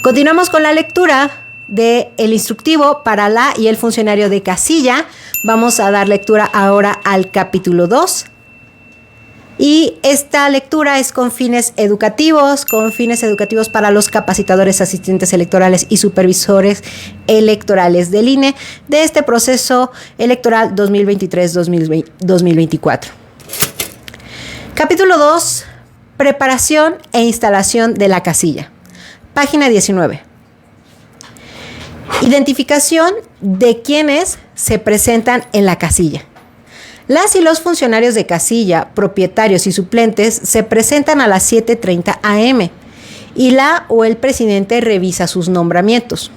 Continuamos con la lectura del instructivo para la y el funcionario de casilla. Vamos a dar lectura ahora al capítulo 2. Y esta lectura es con fines educativos para los capacitadores, asistentes electorales y supervisores electorales del INE de este proceso electoral 2023-2024. Capítulo 2, preparación e instalación de la casilla. Página 19. Identificación de quienes se presentan en la casilla. Las y los funcionarios de casilla, propietarios y suplentes se presentan a las 7:30 a.m. y la o el presidente revisa sus nombramientos.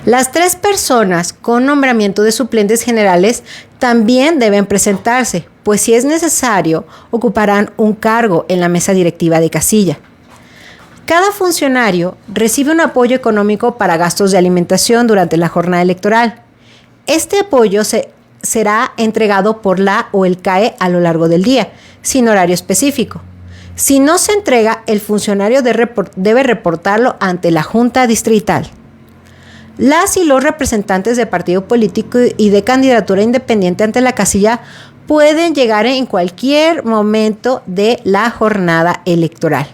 Las 3 personas con nombramiento de suplentes generales también deben presentarse, pues si es necesario, ocuparán un cargo en la mesa directiva de casilla. Cada funcionario recibe un apoyo económico para gastos de alimentación durante la jornada electoral. Este apoyo será entregado por la o el CAE a lo largo del día, sin horario específico. Si no se entrega, el funcionario debe reportarlo ante la Junta Distrital. Las y los representantes de partido político y de candidatura independiente ante la casilla pueden llegar en cualquier momento de la jornada electoral.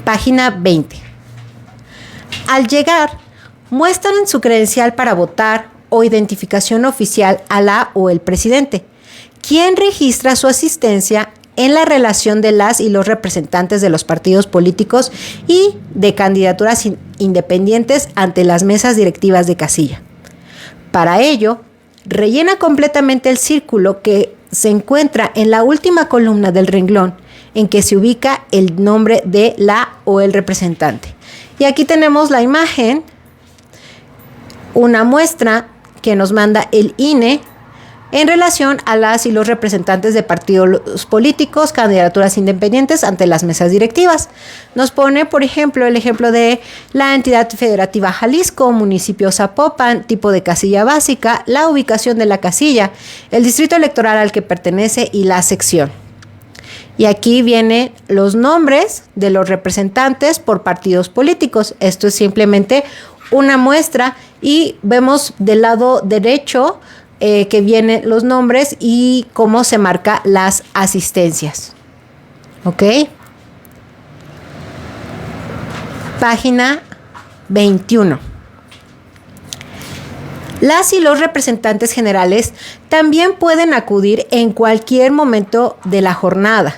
Página 20. Al llegar, muestran su credencial para votar o identificación oficial a la o el presidente, quien registra su asistencia en la relación de las y los representantes de los partidos políticos y de candidaturas independientes ante las mesas directivas de casilla. Para ello, rellena completamente el círculo que se encuentra en la última columna del renglón, en que se ubica el nombre de la o el representante. Y aquí tenemos la imagen, una muestra que nos manda el INE en relación a las y los representantes de partidos políticos, candidaturas independientes ante las mesas directivas. Nos pone, por ejemplo, el ejemplo de la entidad federativa Jalisco, municipio Zapopan, tipo de casilla básica, la ubicación de la casilla, el distrito electoral al que pertenece y la sección. Y aquí vienen los nombres de los representantes por partidos políticos. Esto es simplemente una muestra y vemos del lado derecho que vienen los nombres y cómo se marcan las asistencias. ¿Ok? Página 21. Las y los representantes generales también pueden acudir en cualquier momento de la jornada.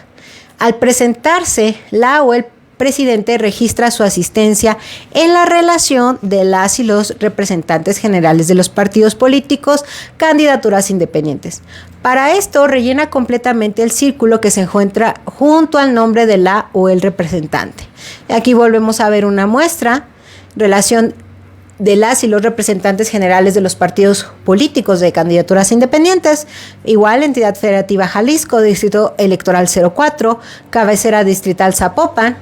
Al presentarse, la o el presidente registra su asistencia en la relación de las y los representantes generales de los partidos políticos, candidaturas independientes. Para esto, rellena completamente el círculo que se encuentra junto al nombre de la o el representante. Aquí volvemos a ver una muestra, relación de las y los representantes generales de los partidos políticos de candidaturas independientes, igual entidad federativa Jalisco, distrito electoral 04, cabecera distrital Zapopan.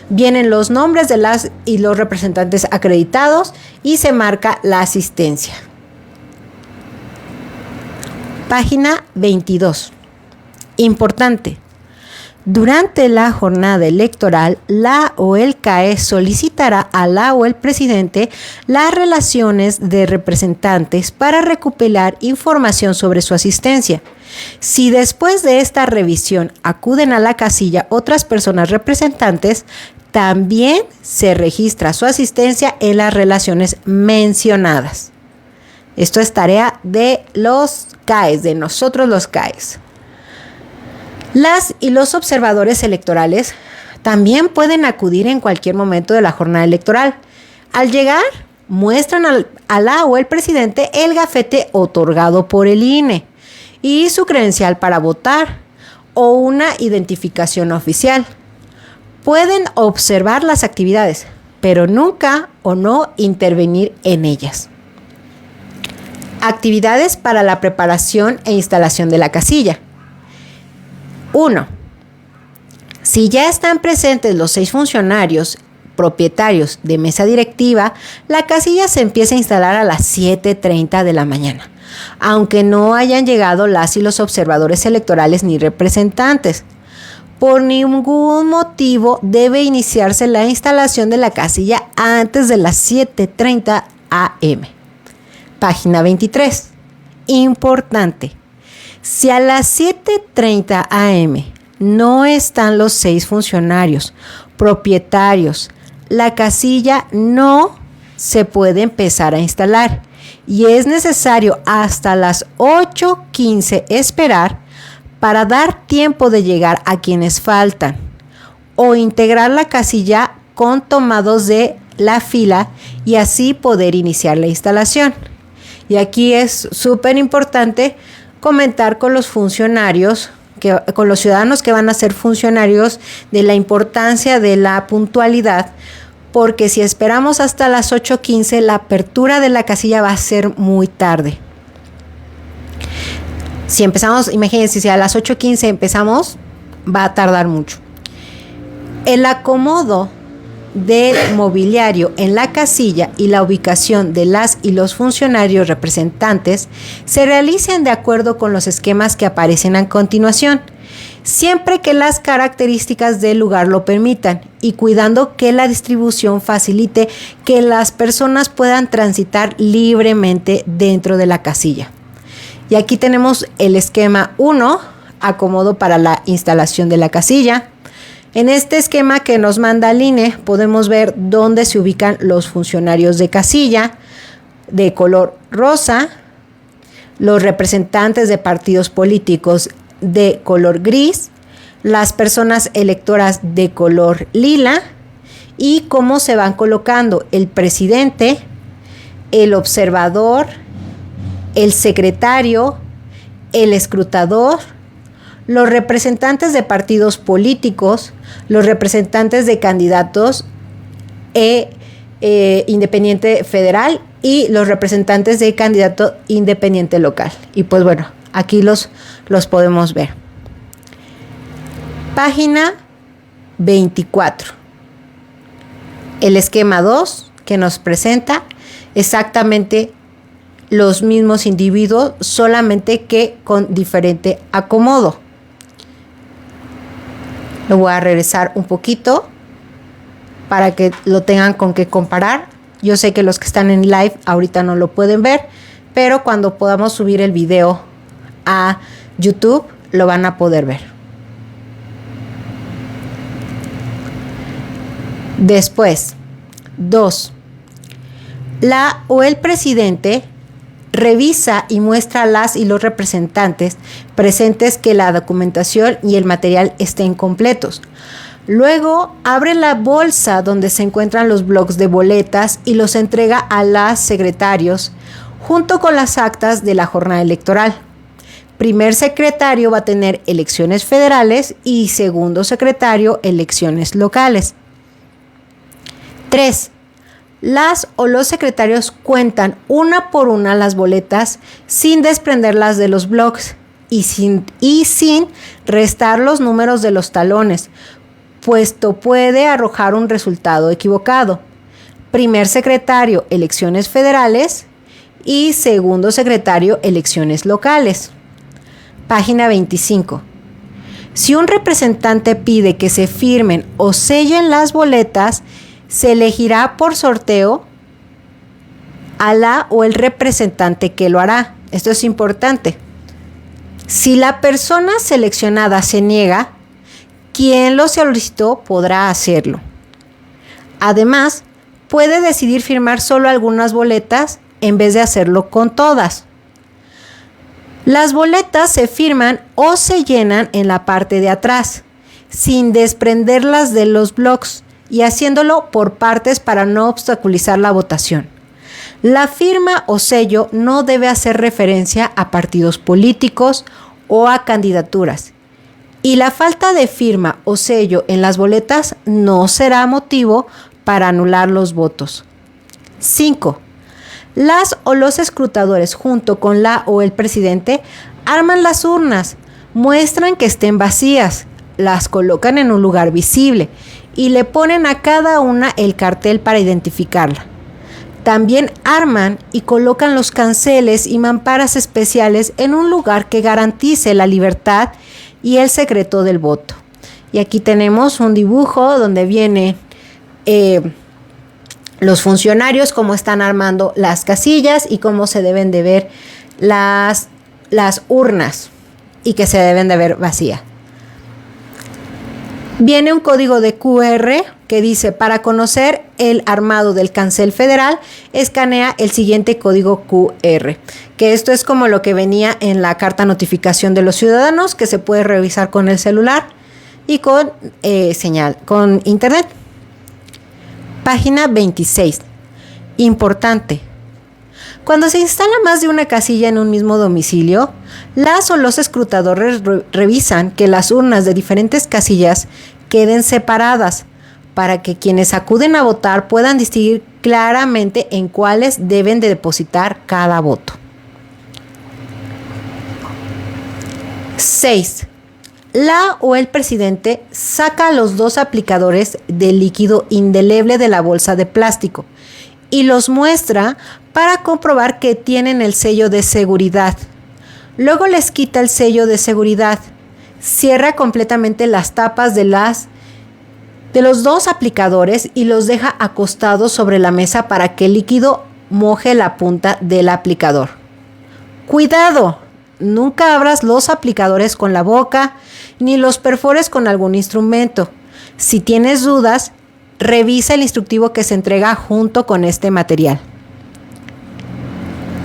Vienen los nombres de las y los representantes acreditados y se marca la asistencia. Página 22. Importante. Durante la jornada electoral, la o el CAE solicitará a la o el presidente las relaciones de representantes para recopilar información sobre su asistencia. Si después de esta revisión acuden a la casilla otras personas representantes, también se registra su asistencia en las relaciones mencionadas. Esto es tarea de los CAEs, de nosotros los CAEs. Las y los observadores electorales también pueden acudir en cualquier momento de la jornada electoral. Al llegar, muestran a la o el presidente el gafete otorgado por el INE y su credencial para votar o una identificación oficial. Pueden observar las actividades, pero nunca o no intervenir en ellas. Actividades para la preparación e instalación de la casilla. 1. Si ya están presentes los 6 funcionarios propietarios de mesa directiva, la casilla se empieza a instalar a las 7:30 de la mañana, aunque no hayan llegado las y los observadores electorales ni representantes. Por ningún motivo debe iniciarse la instalación de la casilla antes de las 7:30 a.m. Página 23. Importante. Si a las 7:30 a.m. no están los 6 funcionarios propietarios, la casilla no se puede empezar a instalar y es necesario hasta las 8:15 esperar para dar tiempo de llegar a quienes faltan o integrar la casilla con tomados de la fila y así poder iniciar la instalación. Y aquí es súper importante comentar con los funcionarios, con los ciudadanos que van a ser funcionarios, de la importancia de la puntualidad, porque si esperamos hasta las 8:15, la apertura de la casilla va a ser muy tarde. Si empezamos, imagínense, si a las 8:15 empezamos, va a tardar mucho. El acomodo del mobiliario en la casilla y la ubicación de las y los funcionarios representantes se realicen de acuerdo con los esquemas que aparecen a continuación, siempre que las características del lugar lo permitan y cuidando que la distribución facilite que las personas puedan transitar libremente dentro de la casilla. Y aquí tenemos el esquema 1, acomodo para la instalación de la casilla. En este esquema que nos manda el INE podemos ver dónde se ubican los funcionarios de casilla de color rosa, los representantes de partidos políticos de color gris, las personas electoras de color lila y cómo se van colocando el presidente, el observador, el secretario, el escrutador, los representantes de partidos políticos, los representantes de candidatos independiente federal y los representantes de candidato independiente local. Y pues bueno, aquí los podemos ver. Página 24. El esquema 2 que nos presenta exactamente los mismos individuos, solamente que con diferente acomodo. Lo voy a regresar un poquito para que lo tengan con qué comparar. Yo sé que los que están en live ahorita no lo pueden ver, pero cuando podamos subir el video a YouTube lo van a poder ver. Después, 2. La o el presidente revisa y muestra a las y los representantes presentes que la documentación y el material estén completos. Luego abre la bolsa donde se encuentran los blocs de boletas y los entrega a los secretarios junto con las actas de la jornada electoral. Primer secretario va a tener elecciones federales y segundo secretario elecciones locales. 3. Las o los secretarios cuentan una por una las boletas sin desprenderlas de los blocs y sin restar los números de los talones, puesto puede arrojar un resultado equivocado. Primer secretario, elecciones federales y segundo secretario, elecciones locales. Página 25. Si un representante pide que se firmen o sellen las boletas, se elegirá por sorteo a la o el representante que lo hará. Esto es importante. Si la persona seleccionada se niega, quien lo solicitó podrá hacerlo. Además, puede decidir firmar solo algunas boletas en vez de hacerlo con todas. Las boletas se firman o se llenan en la parte de atrás, sin desprenderlas de los blocs, y haciéndolo por partes para no obstaculizar la votación. La firma o sello no debe hacer referencia a partidos políticos o a candidaturas. Y la falta de firma o sello en las boletas no será motivo para anular los votos. 5. Las o los escrutadores junto con la o el presidente arman las urnas, muestran que estén vacías, las colocan en un lugar visible y le ponen a cada una el cartel para identificarla. También arman y colocan los canceles y mamparas especiales en un lugar que garantice la libertad y el secreto del voto. Y aquí tenemos un dibujo donde vienen los funcionarios, cómo están armando las casillas y cómo se deben de ver las urnas y que se deben de ver vacías. Viene un código de QR que dice: para conocer el armado del cancel federal, escanea el siguiente código QR. Que esto es como lo que venía en la carta notificación de los ciudadanos, que se puede revisar con el celular y con señal, con internet. Página 26. Importante. Cuando se instala más de una casilla en un mismo domicilio, las o los escrutadores revisan que las urnas de diferentes casillas queden separadas para que quienes acuden a votar puedan distinguir claramente en cuáles deben de depositar cada voto. 6. La o el presidente saca los 2 aplicadores de líquido indeleble de la bolsa de plástico y los muestra para comprobar que tienen el sello de seguridad. Luego les quita el sello de seguridad, cierra completamente las tapas de los 2 aplicadores y los deja acostados sobre la mesa para que el líquido moje la punta del aplicador. ¡Cuidado! Nunca abras los aplicadores con la boca ni los perfores con algún instrumento. Si tienes dudas, revisa el instructivo que se entrega junto con este material.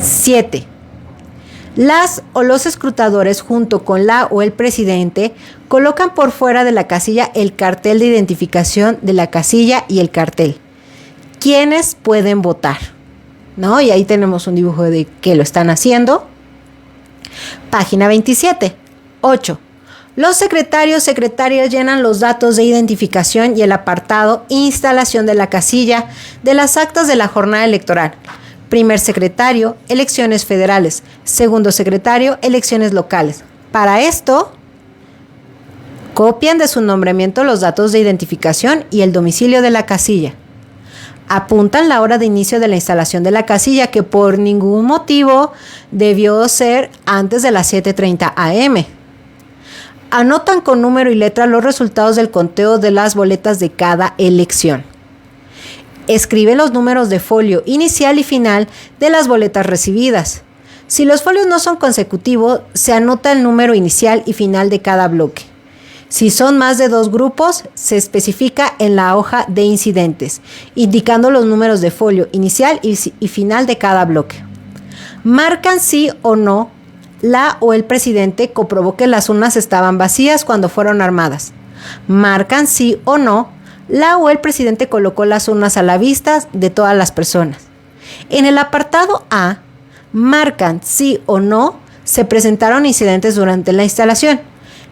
7. Las o los escrutadores junto con la o el presidente colocan por fuera de la casilla el cartel de identificación de la casilla y el cartel. ¿Quiénes pueden votar? ¿No? Y ahí tenemos un dibujo de que lo están haciendo. Página 27. 8. Los secretarias llenan los datos de identificación y el apartado instalación de la casilla de las actas de la jornada electoral. Primer secretario, elecciones federales. Segundo secretario, elecciones locales. Para esto, copian de su nombramiento los datos de identificación y el domicilio de la casilla. Apuntan la hora de inicio de la instalación de la casilla, que por ningún motivo debió ser antes de las 7:30 am. Anotan con número y letra los resultados del conteo de las boletas de cada elección. Escribe los números de folio inicial y final de las boletas recibidas. Si los folios no son consecutivos, se anota el número inicial y final de cada bloque. Si son más de 2 grupos, se especifica en la hoja de incidentes, indicando los números de folio inicial y final de cada bloque. Marcan sí o no la o el presidente comprobó que las urnas estaban vacías cuando fueron armadas. Marcan sí o no la o el presidente colocó las urnas a la vista de todas las personas. En el apartado A, marcan sí o no se presentaron incidentes durante la instalación.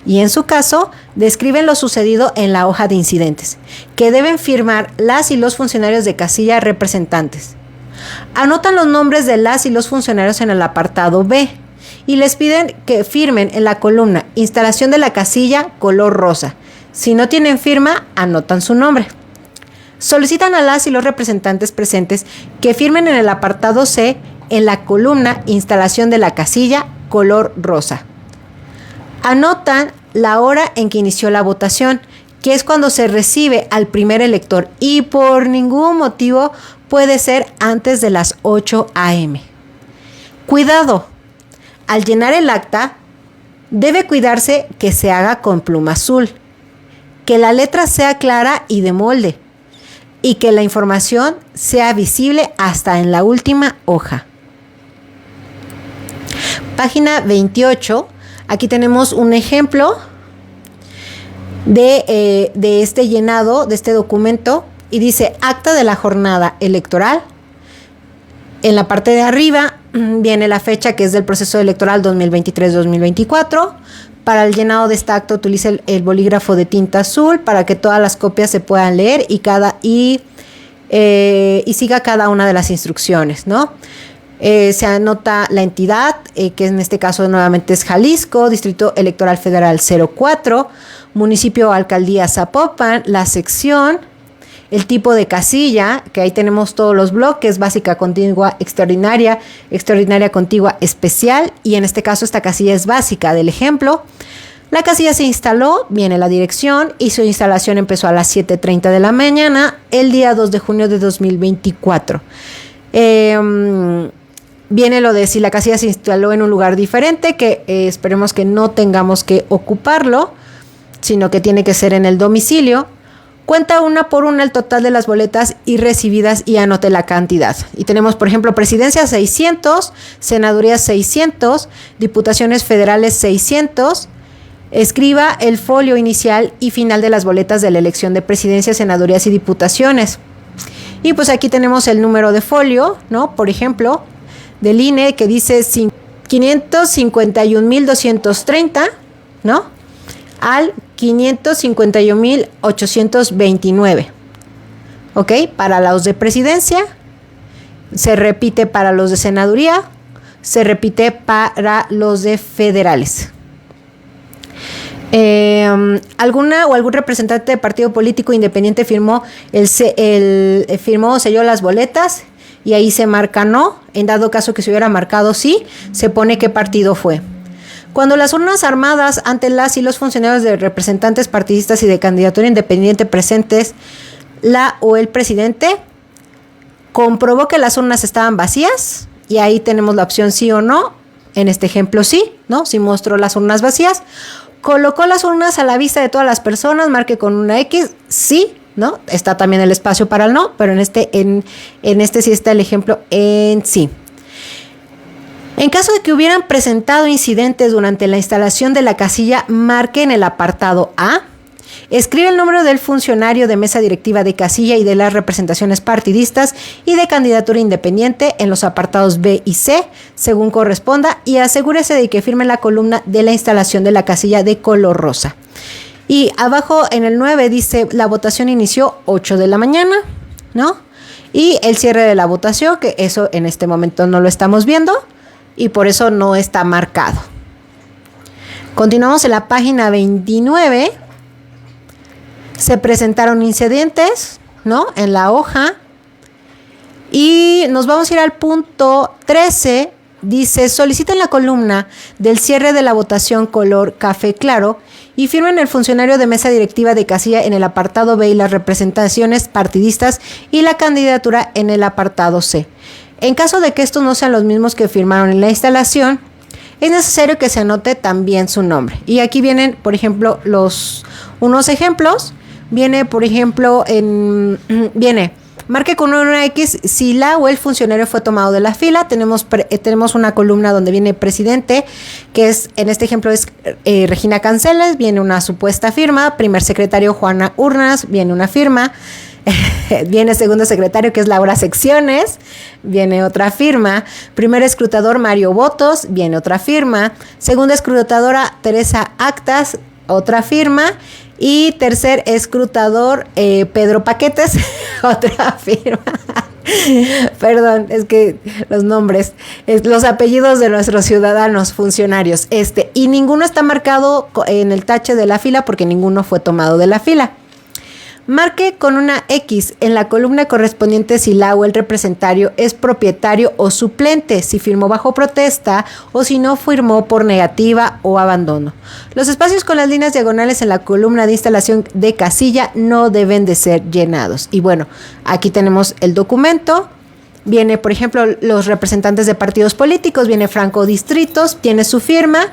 Y en su caso, describen lo sucedido en la hoja de incidentes, que deben firmar las y los funcionarios de casilla representantes. Anotan los nombres de las y los funcionarios en el apartado B y les piden que firmen en la columna instalación de la casilla color rosa. Si no tienen firma, anotan su nombre. Solicitan a las y los representantes presentes que firmen en el apartado C en la columna instalación de la casilla color rosa. Anotan la hora en que inició la votación, que es cuando se recibe al primer elector y por ningún motivo puede ser antes de las 8 am. Cuidado, al llenar el acta debe cuidarse que se haga con pluma azul, que la letra sea clara y de molde y que la información sea visible hasta en la última hoja. Página 28. Aquí tenemos un ejemplo de este llenado, de este documento, y dice acta de la jornada electoral. En la parte de arriba viene la fecha, que es del proceso electoral 2023-2024. Para el llenado de esta acta utiliza el bolígrafo de tinta azul para que todas las copias se puedan leer y siga cada una de las instrucciones, ¿no? Se anota la entidad, que en este caso nuevamente es Jalisco, Distrito Electoral Federal 04, municipio o alcaldía Zapopan, la sección, el tipo de casilla, que ahí tenemos todos los bloques: básica, contigua, extraordinaria, contigua, especial, y en este caso esta casilla es básica del ejemplo. La casilla se instaló, viene la dirección y su instalación empezó a las 7:30 de la mañana el día 2 de junio de 2024. Viene lo de si la casilla se instaló en un lugar diferente, que esperemos que no tengamos que ocuparlo, sino que tiene que ser en el domicilio. Cuenta una por una el total de las boletas y recibidas y anote la cantidad. Y tenemos, por ejemplo, presidencia 600, senadurías 600, diputaciones federales 600. Escriba el folio inicial y final de las boletas de la elección de presidencia, senadurías y diputaciones. Y pues aquí tenemos el número de folio, ¿no? Por ejemplo, del INE que dice 551,230, ¿no? Al 551,829. ¿Ok? Para los de presidencia, se repite para los de senaduría, se repite para los de federales. ¿Alguna o algún representante de partido político independiente firmó o selló las boletas? Y ahí se marca no. En dado caso que se hubiera marcado sí, se pone qué partido fue. Cuando las urnas armadas ante las y los funcionarios de representantes partidistas y de candidatura independiente presentes, la o el presidente comprobó que las urnas estaban vacías, y ahí tenemos la opción sí o no. En este ejemplo sí, ¿no? Si mostró las urnas vacías. Colocó las urnas a la vista de todas las personas, marque con una X, sí, ¿no? Está también el espacio para el no, pero en este sí está el ejemplo en sí. En caso de que hubieran presentado incidentes durante la instalación de la casilla, marque en el apartado A. Escribe el número del funcionario de mesa directiva de casilla y de las representaciones partidistas y de candidatura independiente en los apartados B y C, según corresponda, y asegúrese de que firme la columna de la instalación de la casilla de color rosa. Y abajo en el 9 dice, la votación inició 8 de la mañana, ¿no? Y el cierre de la votación, que eso en este momento no lo estamos viendo y por eso no está marcado. Continuamos en la página 29. Se presentaron incidentes, ¿no? En la hoja. Y nos vamos a ir al punto 13. Dice, soliciten la columna del cierre de la votación color café claro y firmen el funcionario de mesa directiva de casilla en el apartado B y las representaciones partidistas y la candidatura en el apartado C. En caso de que estos no sean los mismos que firmaron en la instalación, es necesario que se anote también su nombre. Y aquí vienen, por ejemplo, unos ejemplos. Viene, por ejemplo, marque con una X si la o el funcionario fue tomado de la fila. Tenemos una columna donde viene presidente, que es, en este ejemplo es Regina Canceles, viene una supuesta firma. Primer secretario Juana Urnas, viene una firma. Viene segundo secretario, que es Laura Secciones, viene otra firma. Primer escrutador Mario Votos, viene otra firma. Segunda escrutadora Teresa Actas, otra firma. Y tercer escrutador Pedro Paquetes, otra firma. Perdón, es que los nombres, los apellidos de nuestros ciudadanos funcionarios, y ninguno está marcado en el tache de la fila porque ninguno fue tomado de la fila. Marque con una X en la columna correspondiente si la o el representario es propietario o suplente, si firmó bajo protesta o si no firmó por negativa o abandono. Los espacios con las líneas diagonales en la columna de instalación de casilla no deben de ser llenados. Y bueno, aquí tenemos el documento. Viene, por ejemplo, los representantes de partidos políticos, viene Franco Distritos, tiene su firma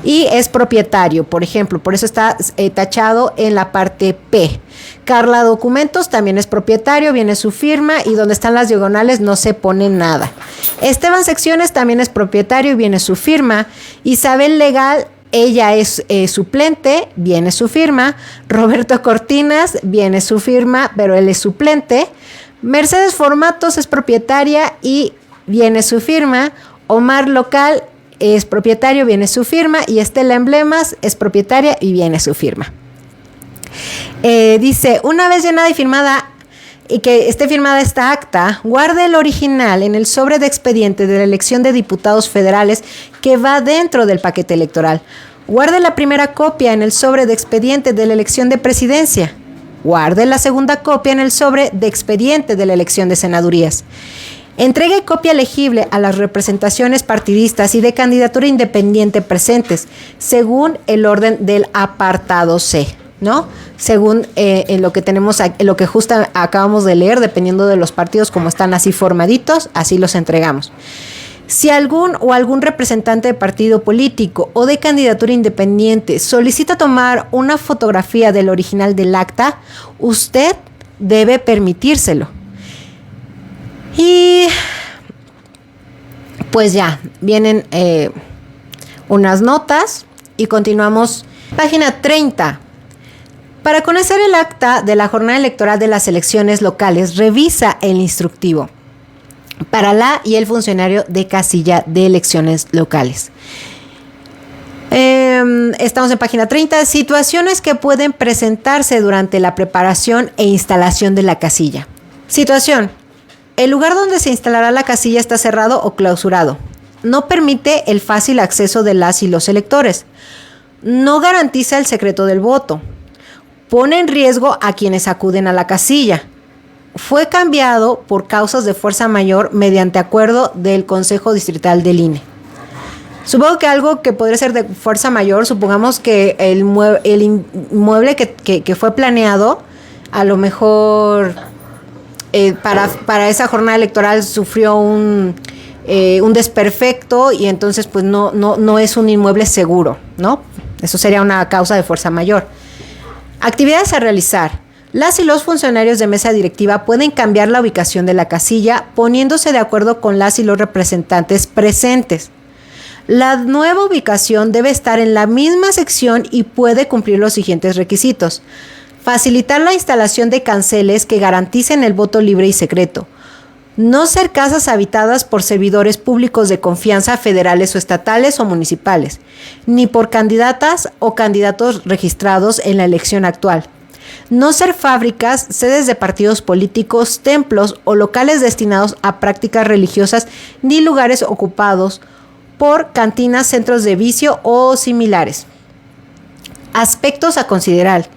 y es propietario, por ejemplo, por eso está tachado en la parte P. Carla Documentos también es propietario, viene su firma y donde están las diagonales no se pone nada. Esteban Secciones también es propietario y viene su firma. Isabel Legal, ella es suplente, viene su firma. Roberto Cortinas, viene su firma, pero él es suplente. Mercedes Formatos es propietaria y viene su firma. Omar Local es propietario, viene su firma. Y Estela Emblemas es propietaria y viene su firma. Dice, una vez llenada y firmada y que esté firmada esta acta, guarde el original en el sobre de expediente de la elección de diputados federales que va dentro del paquete electoral. Guarde la primera copia en el sobre de expediente de la elección de presidencia. Guarde la segunda copia en el sobre de expediente de la elección de senadurías. Entregue copia legible a las representaciones partidistas y de candidatura independiente presentes, según el orden del apartado C, ¿no? Según en lo que tenemos, en lo que justo acabamos de leer, dependiendo de los partidos como están así formaditos, así los entregamos. Si algún representante de partido político o de candidatura independiente solicita tomar una fotografía del original del acta, usted debe permitírselo. Y pues ya, vienen unas notas y continuamos. Página 30. Para conocer el acta de la jornada electoral de las elecciones locales, revisa el instructivo para la y el funcionario de casilla de elecciones locales. Estamos en página 30. Situaciones que pueden presentarse durante la preparación e instalación de la casilla. Situación. El lugar donde se instalará la casilla está cerrado o clausurado. No permite el fácil acceso de las y los electores. No garantiza el secreto del voto. Pone en riesgo a quienes acuden a la casilla. Fue cambiado por causas de fuerza mayor mediante acuerdo del Consejo Distrital del INE. Supongo que algo que podría ser de fuerza mayor, supongamos que el inmueble que fue planeado, a lo mejor para esa jornada electoral sufrió un desperfecto y entonces pues no es un inmueble seguro, ¿no? Eso sería una causa de fuerza mayor. Actividades a realizar. Las y los funcionarios de mesa directiva pueden cambiar la ubicación de la casilla poniéndose de acuerdo con las y los representantes presentes. La nueva ubicación debe estar en la misma sección y puede cumplir los siguientes requisitos. Facilitar la instalación de canceles que garanticen el voto libre y secreto. No ser casas habitadas por servidores públicos de confianza federales o estatales o municipales, ni por candidatas o candidatos registrados en la elección actual. No ser fábricas, sedes de partidos políticos, templos o locales destinados a prácticas religiosas, ni lugares ocupados por cantinas, centros de vicio o similares. Aspectos a considerar.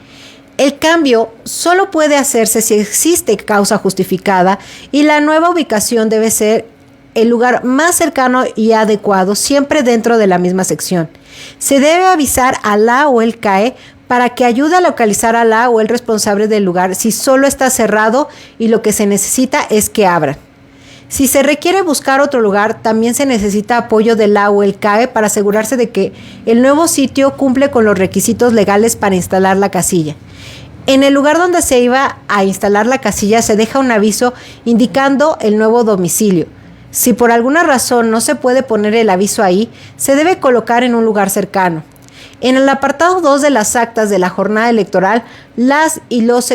El cambio solo puede hacerse si existe causa justificada y la nueva ubicación debe ser el lugar más cercano y adecuado, siempre dentro de la misma sección. Se debe avisar a la o el CAE para que ayude a localizar a la o el responsable del lugar si solo está cerrado y lo que se necesita es que abran. Si se requiere buscar otro lugar, también se necesita apoyo de la o el CAE para asegurarse de que el nuevo sitio cumple con los requisitos legales para instalar la casilla. En el lugar donde se iba a instalar la casilla se deja un aviso indicando el nuevo domicilio. Si por alguna razón no se puede poner el aviso ahí, se debe colocar en un lugar cercano. En el apartado 2 de las actas de la jornada electoral, las y los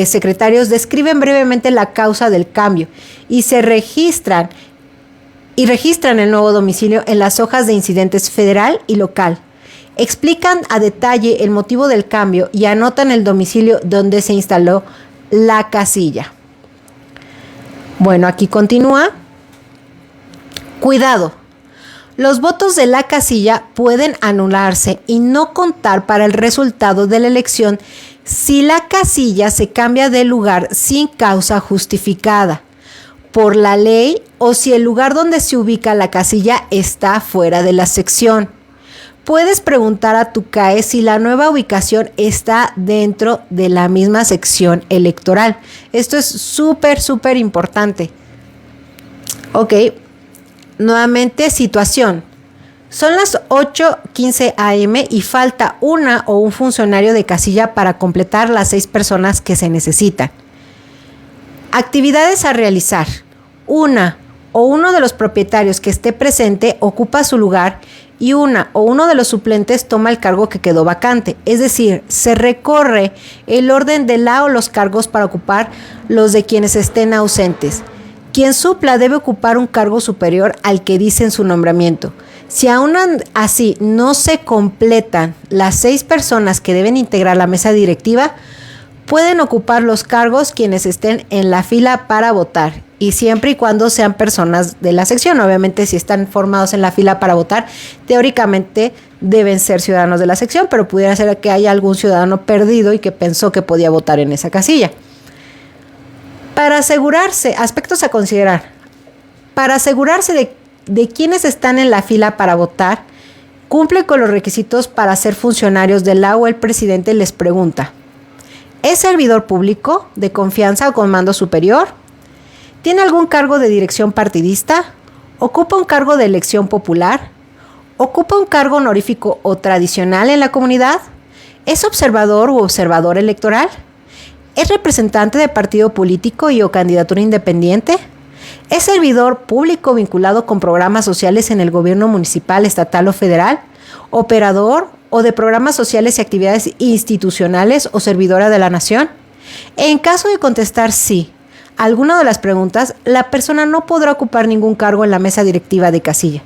secretarios describen brevemente la causa del cambio y registran el nuevo domicilio en las hojas de incidentes federal y local. Explican a detalle el motivo del cambio y anotan el domicilio donde se instaló la casilla. Bueno, aquí continúa. Cuidado. Los votos de la casilla pueden anularse y no contar para el resultado de la elección si la casilla se cambia de lugar sin causa justificada por la ley o si el lugar donde se ubica la casilla está fuera de la sección. Puedes preguntar a tu CAE si la nueva ubicación está dentro de la misma sección electoral. Esto es súper importante. Ok, nuevamente situación. Son las 8:15 a.m. y falta una o un funcionario de casilla para completar las 6 personas que se necesitan. Actividades a realizar. Una o uno de los propietarios que esté presente ocupa su lugar y una o uno de los suplentes toma el cargo que quedó vacante. Es decir, se recorre el orden de la o los cargos para ocupar los de quienes estén ausentes. Quien supla debe ocupar un cargo superior al que dice en su nombramiento. Si aún así no se completan las 6 personas que deben integrar la mesa directiva, pueden ocupar los cargos quienes estén en la fila para votar, y siempre y cuando sean personas de la sección. Obviamente, si están formados en la fila para votar, teóricamente deben ser ciudadanos de la sección, pero pudiera ser que haya algún ciudadano perdido y que pensó que podía votar en esa casilla. Para asegurarse, aspectos a considerar. Para asegurarse de quienes están en la fila para votar, cumple con los requisitos para ser funcionarios de la o el presidente les pregunta: ¿es servidor público, de confianza o con mando superior? ¿Tiene algún cargo de dirección partidista? ¿Ocupa un cargo de elección popular? ¿Ocupa un cargo honorífico o tradicional en la comunidad? ¿Es observador u observadora electoral? ¿Es representante de partido político y o candidatura independiente? ¿Es servidor público vinculado con programas sociales en el gobierno municipal, estatal o federal? ¿Operador o de programas sociales y actividades institucionales o servidora de la nación? En caso de contestar sí a alguna de las preguntas, la persona no podrá ocupar ningún cargo en la mesa directiva de casilla.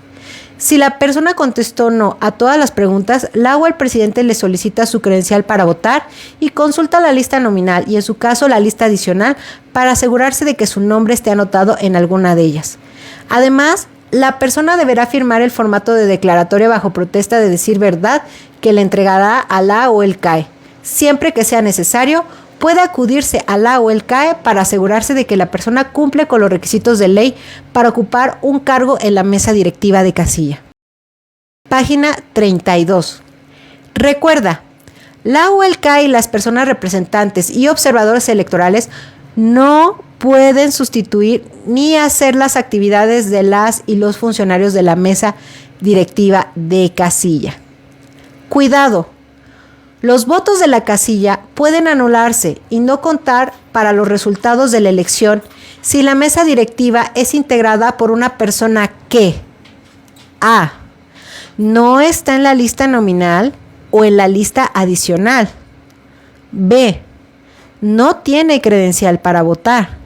Si la persona contestó no a todas las preguntas, la o el presidente le solicita su credencial para votar y consulta la lista nominal y en su caso la lista adicional para asegurarse de que su nombre esté anotado en alguna de ellas. Además, la persona deberá firmar el formato de declaratoria bajo protesta de decir verdad que le entregará a la o el CAE. Siempre que sea necesario, puede acudirse a la o el CAE para asegurarse de que la persona cumple con los requisitos de ley para ocupar un cargo en la mesa directiva de casilla. Página 32. Recuerda, la o el CAE y las personas representantes y observadores electorales no pueden sustituir ni hacer las actividades de las y los funcionarios de la mesa directiva de casilla. Cuidado. Los votos de la casilla pueden anularse y no contar para los resultados de la elección si la mesa directiva es integrada por una persona que A. No está en la lista nominal o en la lista adicional. B. No tiene credencial para votar.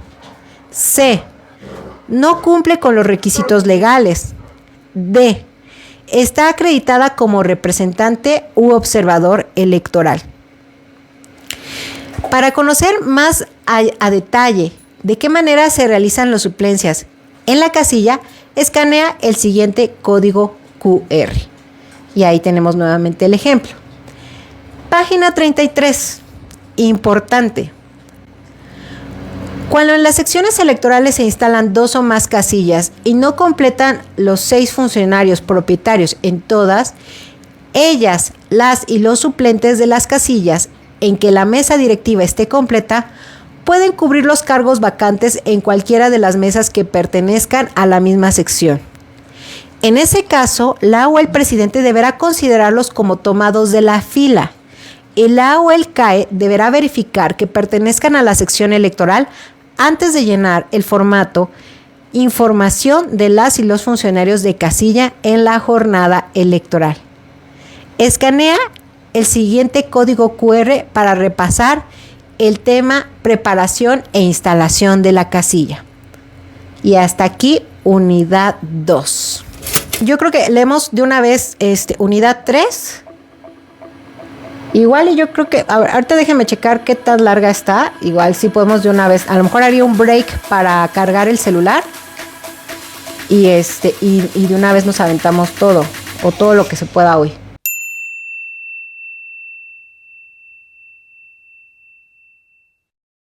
C. No cumple con los requisitos legales. D. Está acreditada como representante u observador electoral. Para conocer más a detalle de qué manera se realizan las suplencias en la casilla, escanea el siguiente código QR. Y ahí tenemos nuevamente el ejemplo. Página 33. Importante. Cuando en las secciones electorales se instalan 2 o más casillas y no completan los 6 funcionarios propietarios en todas, ellas, las y los suplentes de las casillas en que la mesa directiva esté completa, pueden cubrir los cargos vacantes en cualquiera de las mesas que pertenezcan a la misma sección. En ese caso, la o el presidente deberá considerarlos como tomados de la fila. El A o el CAE deberá verificar que pertenezcan a la sección electoral antes de llenar el formato Información de las y los funcionarios de casilla en la jornada electoral. Escanea el siguiente código QR para repasar el tema preparación e instalación de la casilla. Y hasta aquí, unidad 2. Yo creo que leemos de una vez unidad 3. Igual y yo creo que, ahorita déjenme checar qué tan larga está. Igual sí podemos de una vez, a lo mejor haría un break para cargar el celular. Y de una vez nos aventamos todo, o todo lo que se pueda hoy.